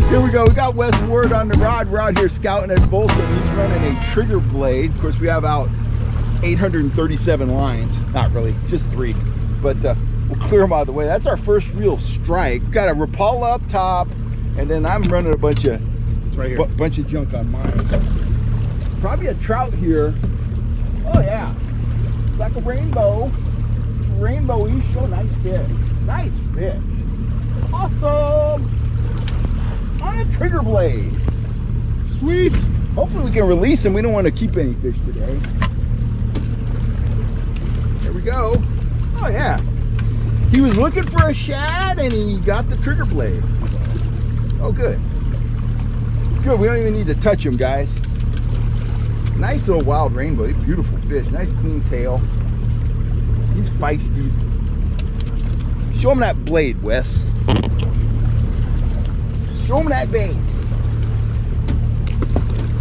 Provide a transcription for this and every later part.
Here we go. We got Wes Ward on the rod. We're out here scouting at Folsom. He's running a trigger blade. Of course, we have out 837 lines. Not really, just 3. But we'll clear them out of the way. That's our first real strike. Got a Rapala up top, and then I'm running a bunch of bunch of junk on mine. Probably a trout here. Oh yeah, it's like a rainbow. Rainbow-ish. Oh, nice fish. Nice fish. Awesome. On a trigger blade. Sweet. Hopefully we can release him. We don't want to keep any fish today. There we go. Oh yeah. He was looking for a shad and he got the trigger blade. Oh good. Good. We don't even need to touch him, guys. Nice little wild rainbow. Beautiful fish. Nice clean tail. He's feisty. Show him that blade, Wes. Show him that bait.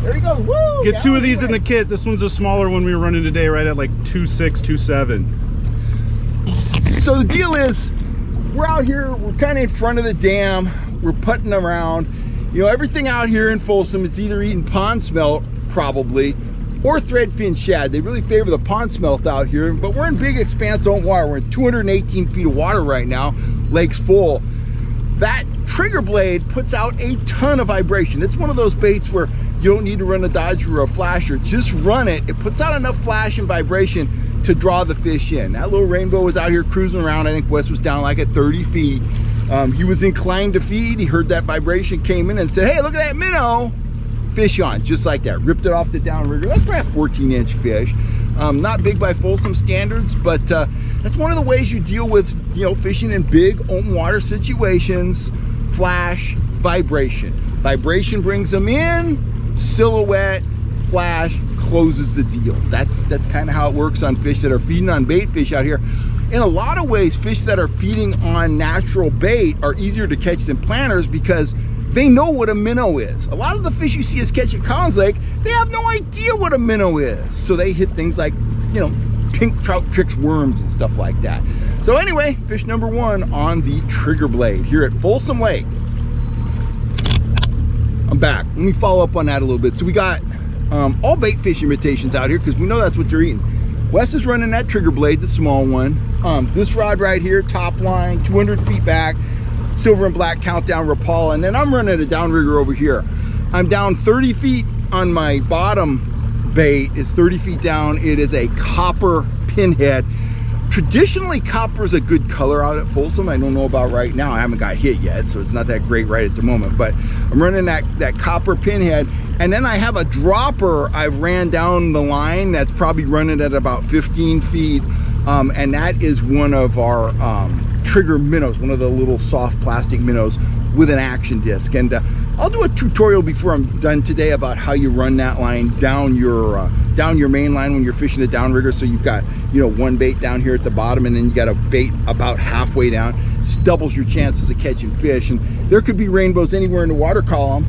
There he goes. Woo! Get 2 of these in the kit. This one's a smaller one we were running today, right at like 2.6, 2.7. So the deal is, we're out here, we're kind of in front of the dam. We're putting around. You know, everything out here in Folsom is either eating pond smelt, probably, or threadfin shad. They really favor the pond smelt out here, but we're in big expanse of water. We're in 218 feet of water right now. Lake's full. That trigger blade puts out a ton of vibration. It's one of those baits where you don't need to run a dodger or a flasher. Just run it. It puts out enough flash and vibration to draw the fish in. That little rainbow was out here cruising around. I think Wes was down like at 30 feet. He was inclined to feed. He heard that vibration, came in and said, hey, look at that minnow. Fish on, just like that. Ripped it off the downrigger. That's probably a 14-inch fish. Not big by Folsom standards, but that's one of the ways you deal with, you know, fishing in big open water situations. Flash, vibration. Vibration brings them in, silhouette, flash, closes the deal. That's kind of how it works on fish that are feeding on bait fish out here. In a lot of ways, fish that are feeding on natural bait are easier to catch than planters because they know what a minnow is. A lot of the fish you see us catch at Collins Lake, they have no idea what a minnow is. So they hit things like, you know, pink trout, Trix, worms and stuff like that. So anyway, fish number 1 on the trigger blade here at Folsom Lake. I'm back. Let me follow up on that a little bit. So we got all bait fish imitations out here because we know that's what they're eating. Wes is running that trigger blade, the small one. This rod right here, top line, 200 feet back, silver and black countdown Rapala, and then I'm running a downrigger over here. I'm down 30 feet on my bottom bait. It's 30 feet down. It is a copper pinhead. Traditionally, copper is a good color out at Folsom. I don't know about right now. I haven't got hit yet, so it's not that great right at the moment. But I'm running that copper pinhead, and then I have a dropper I've ran down the line that's probably running at about 15 feet, and that is one of our trigger minnows, one of the little soft plastic minnows with an action disc. And I'll do a tutorial before I'm done today about how you run that line down your main line when you're fishing a downrigger. So you've got, you know, one bait down here at the bottom, and then you got a bait about halfway down. Just doubles your chances of catching fish. And there could be rainbows anywhere in the water column.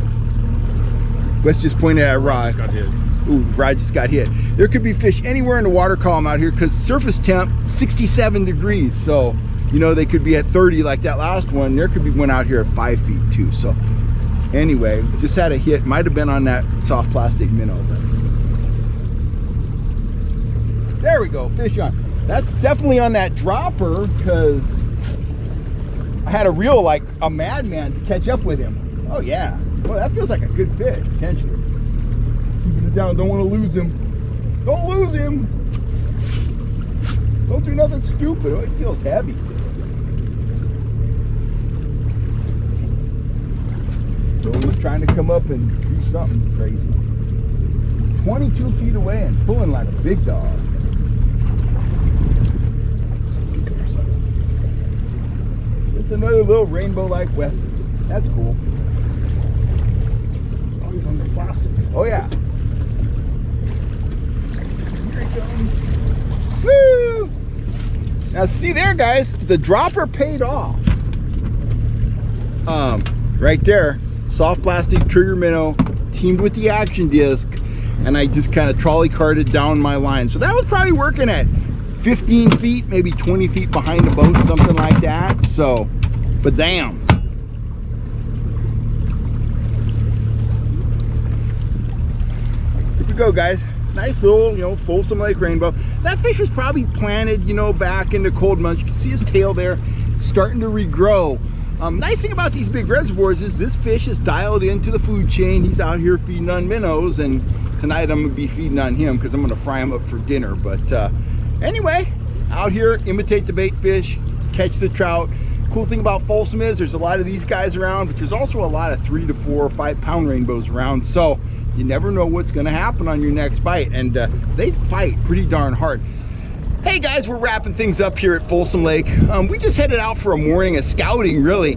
Wes just pointed at a rod. Ooh, rod just got hit. There could be fish anywhere in the water column out here because surface temp 67 degrees. So, you know, they could be at 30 like that last one. There could be one out here at 5 feet too. So anyway, just had a hit. Might have been on that soft plastic minnow. There we go, fish on. That's definitely on that dropper because I had to reel like a madman to catch up with him. Oh yeah, well that feels like a good fish, potentially. Keeping it down, don't want to lose him. Don't lose him. Don't do nothing stupid. Oh, it feels heavy. So he's trying to come up and do something crazy. He's 22 feet away and pulling like a big dog. It's another little rainbow like Wes's. That's cool. Always on the plastic. Oh yeah. Here he comes. Woo! Now see there, guys, the dropper paid off. Right there, soft plastic trigger minnow teamed with the action disc, and I just kind of trolley carted down my line. So that was probably working at 15 feet, maybe 20 feet behind the boat, something like that. So, but damn. go, guys. Nice little, you know, Folsom Lake rainbow. That fish was probably planted, you know, back into cold months. You can see his tail there starting to regrow. Nice thing about these big reservoirs is this fish is dialed into the food chain. He's out here feeding on minnows, and tonight I'm gonna be feeding on him because I'm gonna fry him up for dinner. But anyway, out here, imitate the bait fish, catch the trout. Cool thing about Folsom is there's a lot of these guys around, but there's also a lot of 3 to 4 or 5 pound rainbows around. So you never know what's gonna happen on your next bite, and they fight pretty darn hard. Hey guys, we're wrapping things up here at Folsom Lake. We just headed out for a morning of scouting, really.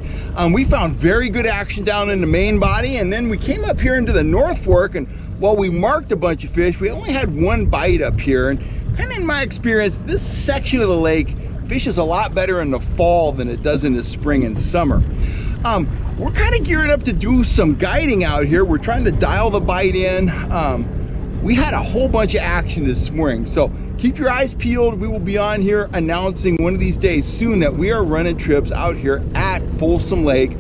We found very good action down in the main body, and then we came up here into the North Fork, and while we marked a bunch of fish, we only had 1 bite up here. And kind of in my experience, this section of the lake fishes a lot better in the fall than it does in the spring and summer. We're kind of gearing up to do some guiding out here. We're trying to dial the bite in. We had a whole bunch of action this morning, so keep your eyes peeled. We will be on here announcing one of these days soon that we are running trips out here at Folsom Lake.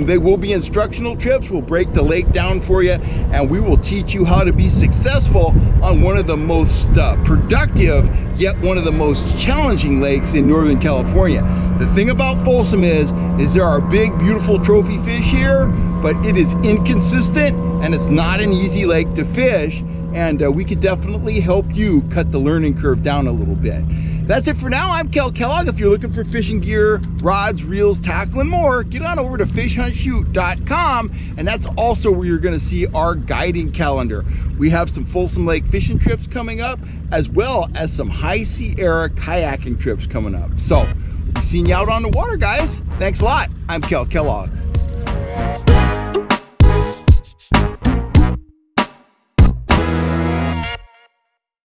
They will be instructional trips. We'll break the lake down for you, and we will teach you how to be successful on one of the most productive, yet one of the most challenging lakes in Northern California. The thing about Folsom is there are big, beautiful trophy fish here, but it is inconsistent, and it's not an easy lake to fish. And we could definitely help you cut the learning curve down a little bit. That's it for now. I'm Kel Kellogg. If you're looking for fishing gear, rods, reels, tackle, and more, get on over to fishhuntshoot.com, and that's also where you're going to see our guiding calendar. We have some Folsom Lake fishing trips coming up, as well as some High Sierra kayaking trips coming up. So, we'll be seeing you out on the water, guys. Thanks a lot. I'm Kel Kellogg.